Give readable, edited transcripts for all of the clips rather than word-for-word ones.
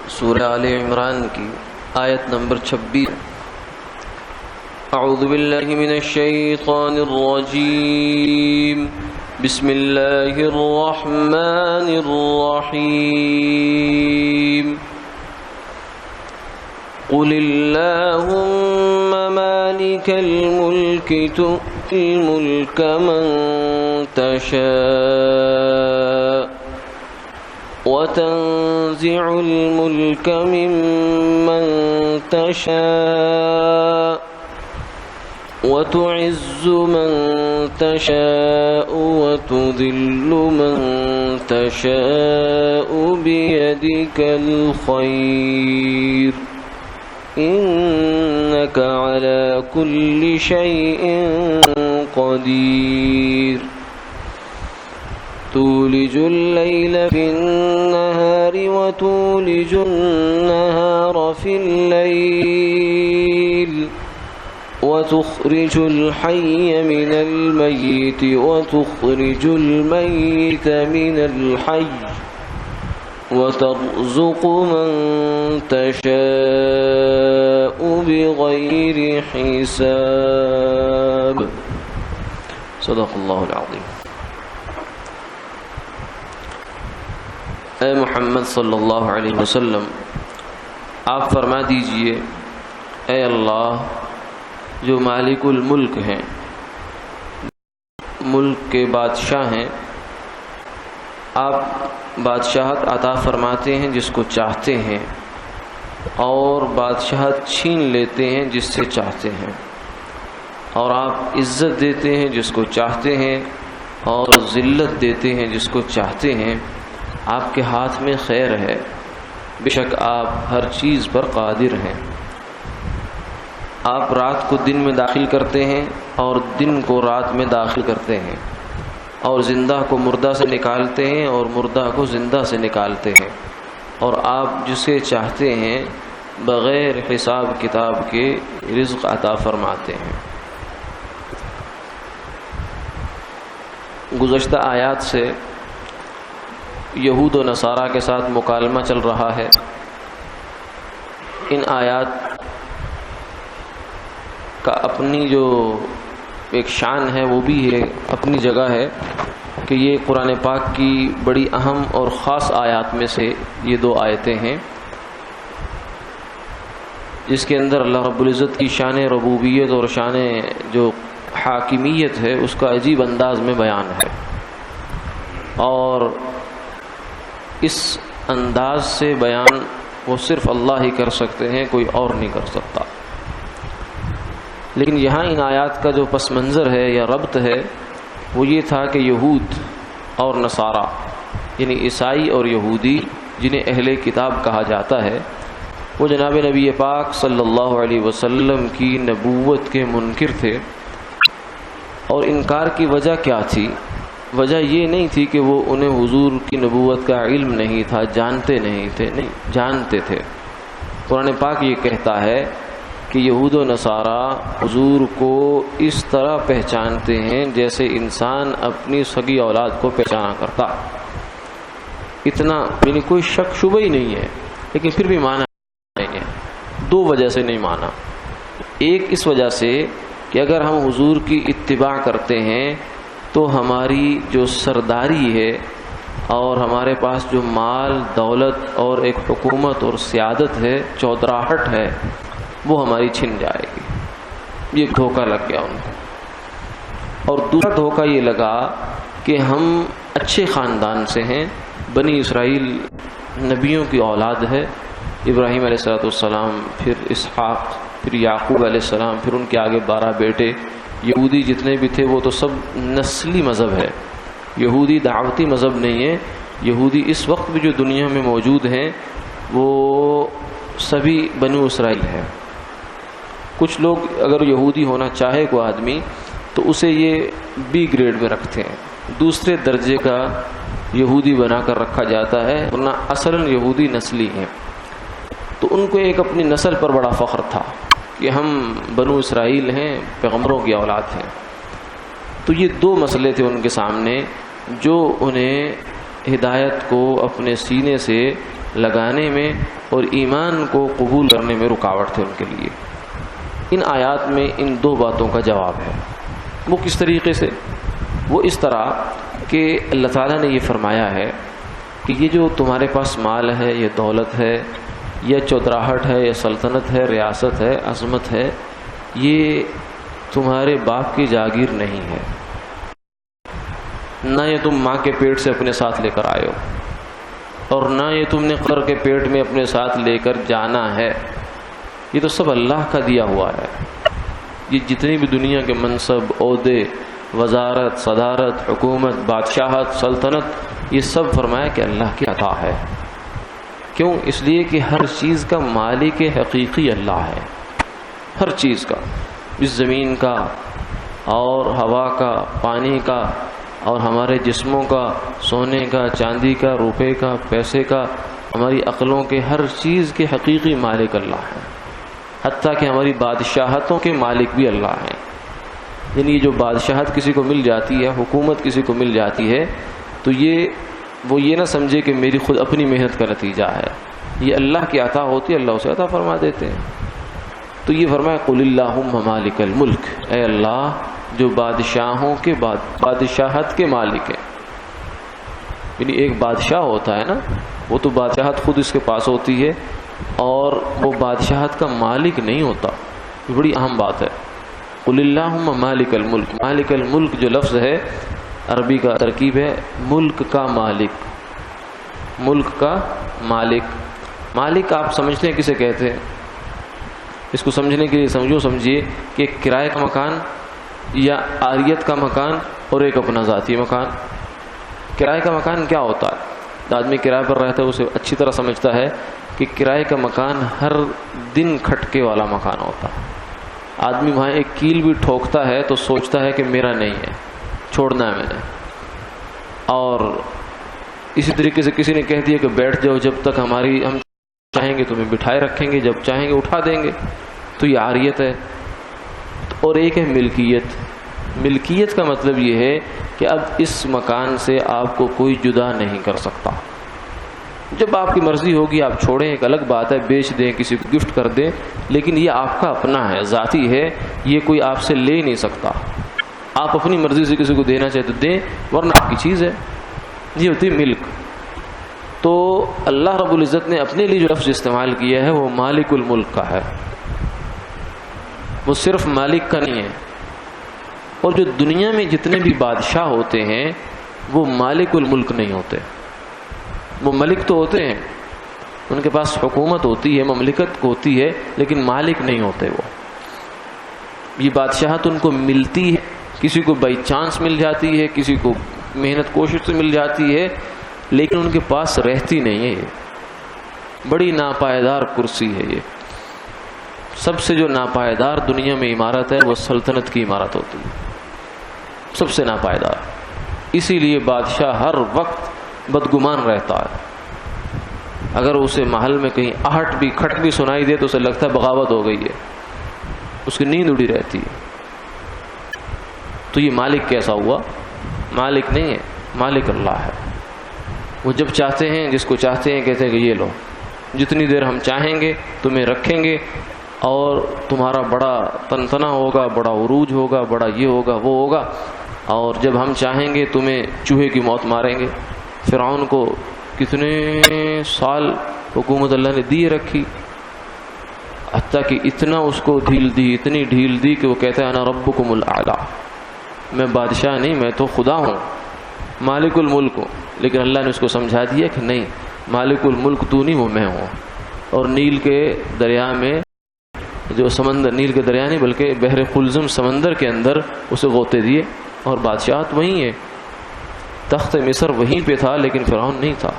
سورہ آل عمران کی آیت نمبر 26۔ اعوذ باللہ من الشیطان الرجیم، بسم اللہ الرحمن الرحیم۔ قل اللہم مالک الملک تؤتی الملک من تشاء وتنزع الملك ممن تشاء وتعز من تشاء وتذل من تشاء بيدك الخير إنك على كل شيء قدير تولج الليل في النهار وتولج النهار في الليل وتخرج الحي من الميت وتخرج الميت من الحي وترزق من تشاء بغير حساب۔ صدق اللہ العظیم۔ اے محمد صلی اللہ علیہ وسلم، آپ فرما دیجئے، اے اللہ جو مالک الملک ہیں، ملک کے بادشاہ ہیں، آپ بادشاہت عطا فرماتے ہیں جس کو چاہتے ہیں اور بادشاہت چھین لیتے ہیں جس سے چاہتے ہیں، اور آپ عزت دیتے ہیں جس کو چاہتے ہیں اور ذلت دیتے ہیں جس کو چاہتے ہیں۔ آپ کے ہاتھ میں خیر ہے، بے شک آپ ہر چیز پر قادر ہیں۔ آپ رات کو دن میں داخل کرتے ہیں اور دن کو رات میں داخل کرتے ہیں، اور زندہ کو مردہ سے نکالتے ہیں اور مردہ کو زندہ سے نکالتے ہیں، اور آپ جسے چاہتے ہیں بغیر حساب کتاب کے رزق عطا فرماتے ہیں۔ گزشتہ آیات سے یہود و نصارہ کے ساتھ مکالمہ چل رہا ہے۔ ان آیات کا اپنی جو ایک شان ہے وہ بھی ہے، اپنی جگہ ہے کہ یہ قرآن پاک کی بڑی اہم اور خاص آیات میں سے یہ دو آیتیں ہیں، جس کے اندر اللہ رب العزت کی شان ربوبیت اور شان جو حاکمیت ہے اس کا عجیب انداز میں بیان ہے، اور اس انداز سے بیان وہ صرف اللہ ہی کر سکتے ہیں، کوئی اور نہیں کر سکتا۔ لیکن یہاں ان آیات کا جو پس منظر ہے یا ربط ہے وہ یہ تھا کہ یہود اور نصارہ یعنی عیسائی اور یہودی جنہیں اہل کتاب کہا جاتا ہے، وہ جناب نبی پاک صلی اللہ علیہ وسلم کی نبوت کے منکر تھے۔ اور انکار کی وجہ کیا تھی؟ وجہ یہ نہیں تھی کہ وہ انہیں حضور کی نبوت کا علم نہیں تھا، جانتے نہیں تھے، نہیں جانتے تھے۔ قرآن پاک یہ کہتا ہے کہ یہود و نصارہ حضور کو اس طرح پہچانتے ہیں جیسے انسان اپنی سگی اولاد کو پہچانا کرتا، اتنا یعنی کوئی شک شبہ ہی نہیں ہے، لیکن پھر بھی مانا نہیں ہے۔ دو وجہ سے نہیں مانا۔ ایک اس وجہ سے کہ اگر ہم حضور کی اتباع کرتے ہیں تو ہماری جو سرداری ہے اور ہمارے پاس جو مال دولت اور ایک حکومت اور سیادت ہے، چودراہٹ ہے، وہ ہماری چھن جائے گی۔ یہ دھوکہ لگ گیا ان کو۔ اور دوسرا دھوکہ یہ لگا کہ ہم اچھے خاندان سے ہیں، بنی اسرائیل نبیوں کی اولاد ہے، ابراہیم علیہ السلام، پھر اسحاق، پھر یعقوب علیہ السلام، پھر ان کے آگے 12 بیٹے۔ یہودی جتنے بھی تھے وہ تو سب نسلی مذہب ہے، یہودی دعوتی مذہب نہیں ہے۔ یہودی اس وقت بھی جو دنیا میں موجود ہیں وہ سبھی بنو اسرائیل ہیں۔ کچھ لوگ اگر یہودی ہونا چاہے کوئی آدمی تو اسے یہ بی گریڈ میں رکھتے ہیں، دوسرے درجے کا یہودی بنا کر رکھا جاتا ہے، ورنہ اصلاً یہودی نسلی ہیں۔ تو ان کو ایک اپنی نسل پر بڑا فخر تھا کہ ہم بنو اسرائیل ہیں، پیغمبروں کی اولاد ہیں۔ تو یہ دو مسئلے تھے ان کے سامنے جو انہیں ہدایت کو اپنے سینے سے لگانے میں اور ایمان کو قبول کرنے میں رکاوٹ تھے ان کے لیے۔ ان آیات میں ان دو باتوں کا جواب ہے۔ وہ کس طریقے سے؟ وہ اس طرح کہ اللہ تعالیٰ نے یہ فرمایا ہے کہ یہ جو تمہارے پاس مال ہے، یہ دولت ہے، یا چودراہٹ ہے، یا سلطنت ہے، ریاست ہے، عظمت ہے، یہ تمہارے باپ کی جاگیر نہیں ہے، نہ یہ تم ماں کے پیٹ سے اپنے ساتھ لے کر آئے ہو، اور نہ یہ تم نے قبر کے پیٹ میں اپنے ساتھ لے کر جانا ہے۔ یہ تو سب اللہ کا دیا ہوا ہے۔ یہ جتنی بھی دنیا کے منصب، عہدے، وزارت، صدارت، حکومت، بادشاہت، سلطنت، یہ سب فرمایا کہ اللہ کی عطا ہے۔ کیوں؟ اس لیے کہ ہر چیز کا مالک حقیقی اللہ ہے، ہر چیز کا، اس زمین کا اور ہوا کا، پانی کا اور ہمارے جسموں کا، سونے کا، چاندی کا، روپے کا، پیسے کا، ہماری عقلوں کے، ہر چیز کے حقیقی مالک اللہ ہے۔ حتیٰ کہ ہماری بادشاہتوں کے مالک بھی اللہ ہیں۔ یعنی یہ جو بادشاہت کسی کو مل جاتی ہے، حکومت کسی کو مل جاتی ہے، تو وہ یہ نہ سمجھے کہ میری خود اپنی محنت کا نتیجہ ہے، یہ اللہ کی عطا ہوتی ہے، اللہ اسے عطا فرما دیتے ہیں۔ تو یہ فرمایا قل اللہم مالک الملک، اے اللہ جو بادشاہوں کے بادشاہت کے مالک ہیں۔ یعنی ایک بادشاہ ہوتا ہے نا، وہ تو بادشاہت خود اس کے پاس ہوتی ہے، اور وہ بادشاہت کا مالک نہیں ہوتا۔ یہ بڑی اہم بات ہے۔ قل اللہم مالک الملک، مالک الملک جو لفظ ہے عربی کا ترکیب ہے ملک کا مالک، ملک کا مالک۔ مالک آپ سمجھتے ہیں کسے کہتے ہیں؟ اس کو سمجھنے کے لیے سمجھیے کہ ایک کرائے کا مکان یا عاریت کا مکان اور ایک اپنا ذاتی مکان۔ کرائے کا مکان کیا ہوتا ہے؟ آدمی کرائے پر رہتا ہے، اسے اچھی طرح سمجھتا ہے کہ کرائے کا مکان ہر دن کھٹکے والا مکان ہوتا ہے۔ آدمی وہاں ایک کیل بھی ٹھوکتا ہے تو سوچتا ہے کہ میرا نہیں ہے، چھوڑنا ہے میں نے۔ اور اسی طریقے سے کسی نے کہہ دیا کہ بیٹھ جاؤ، جب تک ہم چاہیں گے تمہیں بٹھائے رکھیں گے، جب چاہیں گے اٹھا دیں گے، تو یہ عاریت ہے۔ اور ایک ہے ملکیت۔ ملکیت کا مطلب یہ ہے کہ اب اس مکان سے آپ کو کوئی جدا نہیں کر سکتا۔ جب آپ کی مرضی ہوگی آپ چھوڑیں، ایک الگ بات ہے، بیچ دیں، کسی کو گفٹ کر دیں، لیکن یہ آپ کا اپنا ہے، ذاتی ہے، یہ کوئی آپ سے لے نہیں سکتا۔ آپ اپنی مرضی سے کسی کو دینا چاہے تو دیں، ورنہ آپ کی چیز ہے۔ یہ ہوتی ہے ملک۔ تو اللہ رب العزت نے اپنے لیے جو لفظ استعمال کیا ہے وہ مالک الملک کا ہے، وہ صرف مالک کا نہیں ہے۔ اور جو دنیا میں جتنے بھی بادشاہ ہوتے ہیں وہ مالک الملک نہیں ہوتے۔ وہ ملک تو ہوتے ہیں، ان کے پاس حکومت ہوتی ہے، مملکت ہوتی ہے، لیکن مالک نہیں ہوتے۔ وہ یہ بادشاہت ان کو ملتی ہے، کسی کو بائی چانس مل جاتی ہے، کسی کو محنت کوشش سے مل جاتی ہے، لیکن ان کے پاس رہتی نہیں ہے۔ یہ بڑی ناپائیدار کرسی ہے۔ یہ سب سے جو ناپائیدار دنیا میں عمارت ہے وہ سلطنت کی عمارت ہوتی ہے، سب سے ناپائیدار۔ اسی لیے بادشاہ ہر وقت بدگمان رہتا ہے۔ اگر اسے محل میں کہیں آہٹ بھی کھٹ بھی سنائی دے تو اسے لگتا ہے بغاوت ہو گئی ہے، اس کی نیند اڑی رہتی ہے۔ تو یہ مالک کیسا ہوا؟ مالک نہیں ہے، مالک اللہ ہے۔ وہ جب چاہتے ہیں، جس کو چاہتے ہیں کہتے ہیں کہ یہ لو، جتنی دیر ہم چاہیں گے تمہیں رکھیں گے، اور تمہارا بڑا تنتنا ہوگا، بڑا عروج ہوگا، بڑا یہ ہوگا وہ ہوگا، اور جب ہم چاہیں گے تمہیں چوہے کی موت ماریں گے۔ فرعون کو کتنے سال حکومت اللہ نے دی رکھی، حتیٰ کہ اتنا اس کو ڈھیل دی، اتنی ڈھیل دی کہ وہ کہتا ہے انا ربکم الاعلی، میں بادشاہ نہیں، میں تو خدا ہوں، مالک الملک ہوں۔ لیکن اللہ نے اس کو سمجھا دیا کہ نہیں، مالک الملک تو نہیں، وہ میں ہوں۔ اور نیل کے دریا میں جو سمندر، نیل کے دریا نہیں بلکہ بحر قلزم سمندر کے اندر اسے غوطے دیے، اور بادشاہت وہیں ہے، تخت مصر وہیں پہ تھا، لیکن فرعون نہیں تھا۔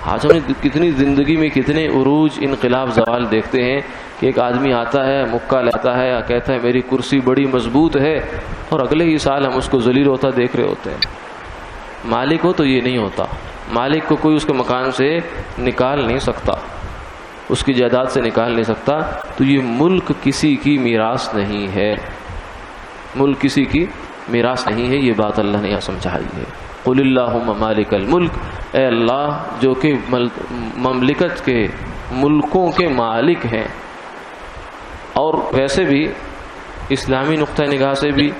آج ہم نے کتنی زندگی میں کتنے عروج، انقلاب، زوال دیکھتے ہیں کہ ایک آدمی آتا ہے، مکہ لاتا ہے، کہتا ہے میری کرسی بڑی مضبوط ہے، اور اگلے ہی سال ہم اس کو ذلیل ہوتا دیکھ رہے ہوتے ہیں۔ مالک ہو تو یہ نہیں ہوتا۔ مالک کو کوئی اس کے مکان سے نکال نہیں سکتا، اس کی جائیداد سے نکال نہیں سکتا۔ تو یہ ملک کسی کی میراث نہیں ہے، ملک کسی کی میراث نہیں ہے، یہ بات اللہ نے یہاں سمجھائی ہے۔ قل اللہم مالک الملک، اے اللہ جو کہ مملکت کے ملکوں کے مالک ہیں، اور ویسے بھی اسلامی نقطہ نگاہ سے بھی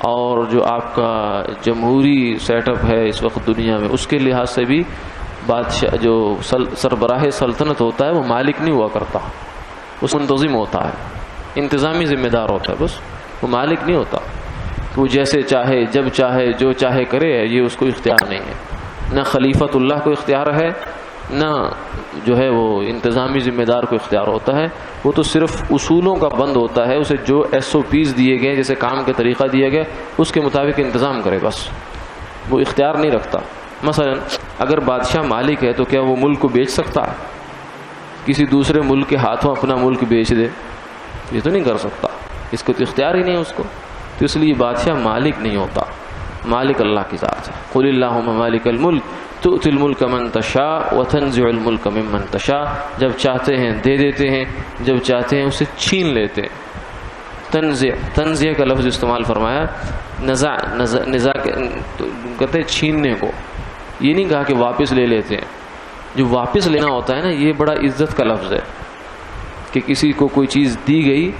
اور جو آپ کا جمہوری سیٹ اپ ہے اس وقت دنیا میں، اس کے لحاظ سے بھی بادشاہ جو سربراہ سلطنت ہوتا ہے وہ مالک نہیں ہوا کرتا، اس منتظم ہوتا ہے، انتظامی ذمہ دار ہوتا ہے، بس وہ مالک نہیں ہوتا کہ وہ جیسے چاہے جب چاہے جو چاہے کرے، یہ اس کو اختیار نہیں ہے۔ نہ خلیفۃ اللہ کو اختیار ہے، نہ جو ہے وہ انتظامی ذمہ دار کو اختیار ہوتا ہے، وہ تو صرف اصولوں کا بند ہوتا ہے، اسے جو SOPs دیے گئے، جیسے کام کا طریقہ دیا گیا اس کے مطابق انتظام کرے، بس وہ اختیار نہیں رکھتا۔ مثلا اگر بادشاہ مالک ہے تو کیا وہ ملک کو بیچ سکتا ہے؟ کسی دوسرے ملک کے ہاتھوں اپنا ملک بیچ دے؟ یہ تو نہیں کر سکتا، اس کو تو اختیار ہی نہیں اس کو، تو اس لیے بادشاہ مالک نہیں ہوتا، مالک اللہ کی ذات ہے۔ قل اللہم مالک الملک تؤتی الملک من تشاء وتنزع الملک ممن تشاء، جب چاہتے ہیں دے دیتے ہیں، جب چاہتے ہیں اسے چھین لیتے ہیں۔ تنزع کا لفظ استعمال فرمایا، نزاع کہتے ہیں چھیننے کو، یہ نہیں کہا کہ واپس لے لیتے ہیں۔ جو واپس لینا ہوتا ہے نا، یہ بڑا عزت کا لفظ ہے کہ کسی کو کوئی چیز دی گئی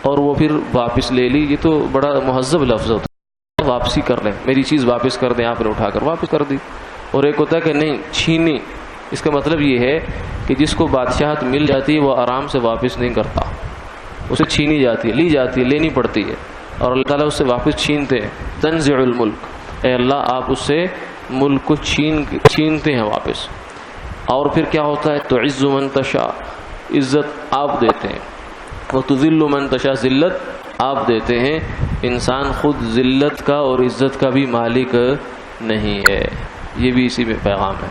اور وہ پھر واپس لے لی، یہ تو بڑا مہذب لفظ ہوتا ہے، واپسی کر لیں، میری چیز واپس کر دیں، آپ نے اٹھا کر واپس کر دی۔ اور ایک ہوتا ہے کہ نہیں چھینی، اس کا مطلب یہ ہے کہ جس کو بادشاہت مل جاتی ہے وہ آرام سے واپس نہیں کرتا، اسے چھینی جاتی ہے، لی جاتی ہے، لینی پڑتی ہے، اور اللہ تعالیٰ اس سے واپس چھینتے ہیں۔ تنزع الملک، اے اللہ آپ اس سے ملک کو چھینتے ہیں واپس۔ اور پھر کیا ہوتا ہے؟ تعز من تشاء، عزت آپ دیتے ہیں، وتذل من تشاء، ذلت آپ دیتے ہیں۔ انسان خود ذلت کا اور عزت کا بھی مالک نہیں ہے، یہ بھی اسی میں پیغام ہے۔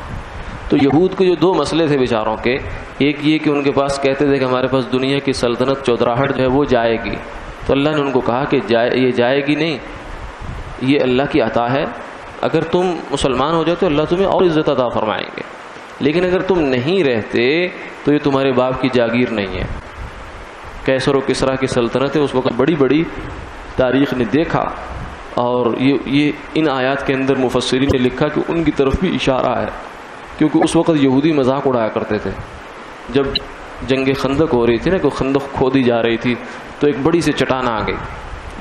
تو یہود کے جو دو مسئلے تھے بیچاروں کے، ایک یہ کہ ان کے پاس کہتے تھے کہ ہمارے پاس دنیا کی سلطنت چودراہٹ جو ہے وہ جائے گی، تو اللہ نے ان کو کہا کہ یہ جائے گی نہیں، یہ اللہ کی عطا ہے، اگر تم مسلمان ہو جاؤ تو اللہ تمہیں اور عزت عطا فرمائیں گے، لیکن اگر تم نہیں رہتے تو یہ تمہارے باپ کی جاگیر نہیں ہے۔ کیسر و کسریٰ کی سلطنت ہے، اس وقت بڑی بڑی تاریخ نے دیکھا، اور یہ ان آیات کے اندر مفسرین نے لکھا کہ ان کی طرف بھی اشارہ ہے، کیونکہ اس وقت یہودی مذاق اڑایا کرتے تھے۔ جب جنگ خندق ہو رہی تھی نا، کہ خندق کھودی جا رہی تھی، تو ایک بڑی سی چٹان آ گئی،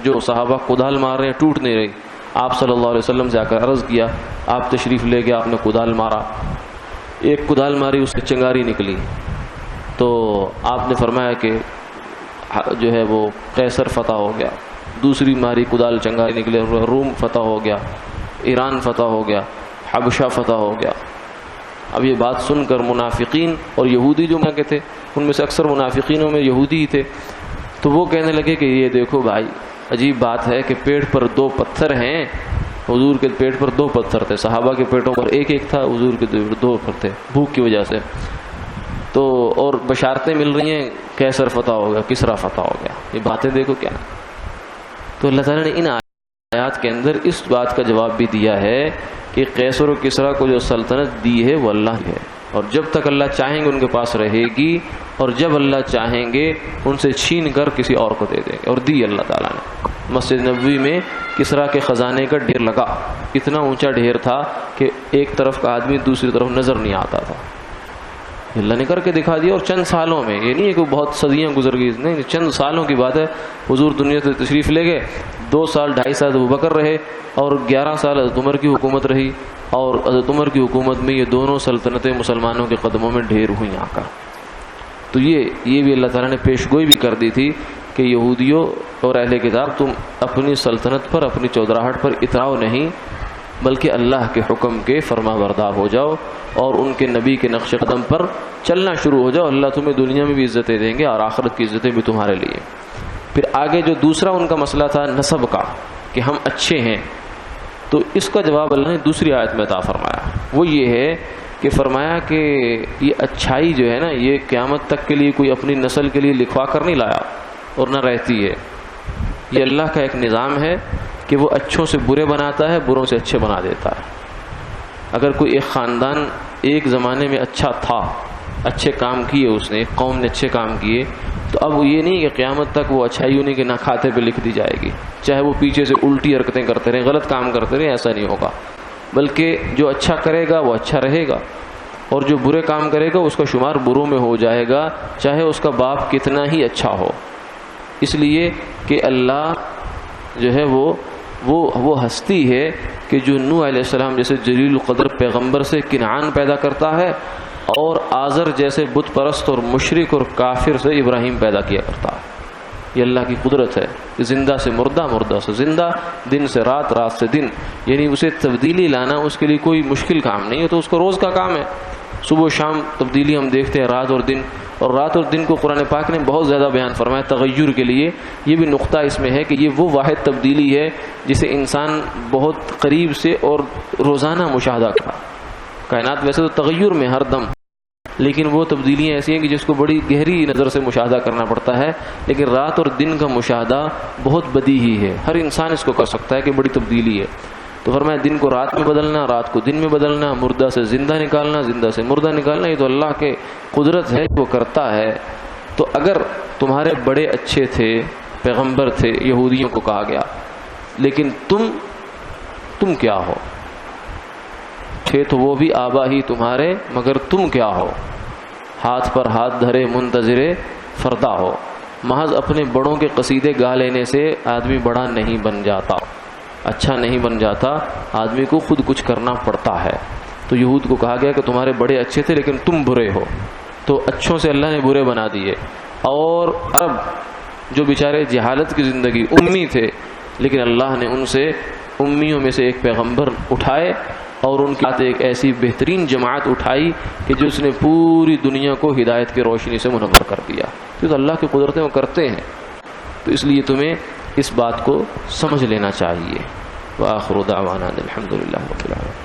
جو صحابہ کدال مار رہے ہیں، ٹوٹ نہیں رہی۔ آپ صلی اللہ علیہ وسلم سے آ کر عرض کیا، آپ تشریف لے کے آپ نے کدال مارا، ایک کدال ماری، اس سے چنگاری نکلی، تو آپ نے فرمایا کہ جو ہے وہ قیصر فتح ہو گیا، دوسری ماری کدال چنگاری نکلے، روم فتح ہو گیا، ایران فتح ہو گیا، حبشہ فتح ہو گیا۔ اب یہ بات سن کر منافقین اور یہودی جو میں تھے، ان میں سے اکثر منافقینوں میں یہودی ہی تھے، تو وہ کہنے لگے کہ یہ دیکھو بھائی، عجیب بات ہے کہ پیٹ پر دو پتھر ہیں، حضور کے پیٹ پر دو پتھر تھے، صحابہ کے پیٹوں پر ایک ایک تھا، حضور کے دو پر تھے، بھوک کی وجہ سے، تو اور بشارتیں مل رہی ہیں، کیسر فتح ہو گیا، کسریٰ فتح ہو گیا، یہ باتیں دیکھو کیا۔ تو اللہ تعالیٰ نے ان آیات کے اندر اس بات کا جواب بھی دیا ہے کہ قیصر و کسریٰ کو جو سلطنت دی ہے وہ اللہ کی ہے، اور جب تک اللہ چاہیں گے ان کے پاس رہے گی، اور جب اللہ چاہیں گے ان سے چھین کر کسی اور کو دے دیں گے، اور دی اللہ تعالیٰ نے۔ مسجد نبوی میں کسریٰ کے خزانے کا ڈھیر لگا، اتنا اونچا ڈھیر تھا کہ ایک طرف کا آدمی دوسری طرف نظر نہیں آتا تھا، اللہ نے کر کے دکھا دیا، اور چند سالوں میں، یہ نہیں ہے کہ بہت صدیاں گزر گئی، نہیں، چند سالوں کی بات ہے، حضور دنیا سے تشریف لے گئے، 2 سال 2.5 سال ابوبکر رہے، اور 11 سال حضرت عمر کی حکومت رہی، اور حضرت عمر کی حکومت میں یہ دونوں سلطنتیں مسلمانوں کے قدموں میں ڈھیر ہوئیں آ کر۔ تو یہ بھی اللہ تعالیٰ نے پیشگوئی بھی کر دی تھی کہ یہودیوں اور اہل کتاب، تم اپنی سلطنت پر، اپنی چودراہٹ پر اتراؤ نہیں، بلکہ اللہ کے حکم کے فرما بردار ہو جاؤ، اور ان کے نبی کے نقش قدم پر چلنا شروع ہو جاؤ، اللہ تمہیں دنیا میں بھی عزتیں دیں گے اور آخرت کی عزتیں بھی تمہارے لیے۔ پھر آگے جو دوسرا ان کا مسئلہ تھا نسب کا، کہ ہم اچھے ہیں، تو اس کا جواب اللہ نے دوسری آیت میں عطا فرمایا، وہ یہ ہے کہ فرمایا کہ یہ اچھائی جو ہے نا، یہ قیامت تک کے لیے کوئی اپنی نسل کے لیے لکھوا کر نہیں لایا اور نہ رہتی ہے، یہ اللہ کا ایک نظام ہے کہ وہ اچھوں سے برے بناتا ہے، بروں سے اچھے بنا دیتا ہے۔ اگر کوئی ایک خاندان ایک زمانے میں اچھا تھا، اچھے کام کیے اس نے، ایک قوم نے اچھے کام کیے، تو اب یہ نہیں کہ قیامت تک وہ اچھائی انہیں کے نہ کھاتے پہ لکھ دی جائے گی، چاہے وہ پیچھے سے الٹی حرکتیں کرتے رہیں، غلط کام کرتے رہیں، ایسا نہیں ہوگا۔ بلکہ جو اچھا کرے گا وہ اچھا رہے گا، اور جو برے کام کرے گا اس کا شمار بروں میں ہو جائے گا، چاہے اس کا باپ کتنا ہی اچھا ہو۔ اس لیے کہ اللہ جو ہے وہ ہستی ہے کہ جو نوح علیہ السلام جیسے جلیل القدر پیغمبر سے کنعان پیدا کرتا ہے، اور آزر جیسے بت پرست اور مشرک اور کافر سے ابراہیم پیدا کیا کرتا ہے۔ یہ اللہ کی قدرت ہے کہ زندہ سے مردہ، مردہ سے زندہ، دن سے رات، رات سے دن، یعنی اسے تبدیلی لانا اس کے لیے کوئی مشکل کام نہیں ہے، تو اس کو روز کا کام ہے۔ صبح و شام تبدیلی ہم دیکھتے ہیں، رات اور دن، اور رات اور دن کو قرآن پاک نے بہت زیادہ بیان فرمایا تغیر کے لیے۔ یہ بھی نقطہ اس میں ہے کہ یہ وہ واحد تبدیلی ہے جسے انسان بہت قریب سے اور روزانہ مشاہدہ کرتا۔ کائنات ویسے تو تغیر میں ہر دم، لیکن وہ تبدیلیاں ایسی ہیں کہ جس کو بڑی گہری نظر سے مشاہدہ کرنا پڑتا ہے، لیکن رات اور دن کا مشاہدہ بہت بدیہی ہے، ہر انسان اس کو کر سکتا ہے کہ بڑی تبدیلی ہے۔ تو فرمایا دن کو رات میں بدلنا، رات کو دن میں بدلنا، مردہ سے زندہ نکالنا، زندہ سے مردہ نکالنا، یہ تو اللہ کے قدرت ہے، وہ کرتا ہے۔ تو اگر تمہارے بڑے اچھے تھے، پیغمبر تھے، یہودیوں کو کہا گیا، لیکن تم کیا ہو؟ تھے تو وہ بھی آبا ہی تمہارے، مگر تم کیا ہو؟ ہاتھ پر ہاتھ دھرے منتظر فردا ہو۔ محض اپنے بڑوں کے قصیدے گا لینے سے آدمی بڑا نہیں بن جاتا، اچھا نہیں بن جاتا، آدمی کو خود کچھ کرنا پڑتا ہے۔ تو یہود کو کہا گیا کہ تمہارے بڑے اچھے تھے لیکن تم برے ہو، تو اچھوں سے اللہ نے برے بنا دیے۔ اور عرب جو بیچارے جہالت کی زندگی، امی تھے، لیکن اللہ نے ان سے امیوں میں سے ایک پیغمبر اٹھائے، اور ان کے ساتھ ایک ایسی بہترین جماعت اٹھائی کہ جس نے پوری دنیا کو ہدایت کی روشنی سے منور کر دیا۔ تو اللہ کی قدرتیں وہ کرتے ہیں، تو اس لیے تمہیں اس بات کو سمجھ لینا چاہیے۔ وآخر دعوانا الحمدللہ رب العالمین۔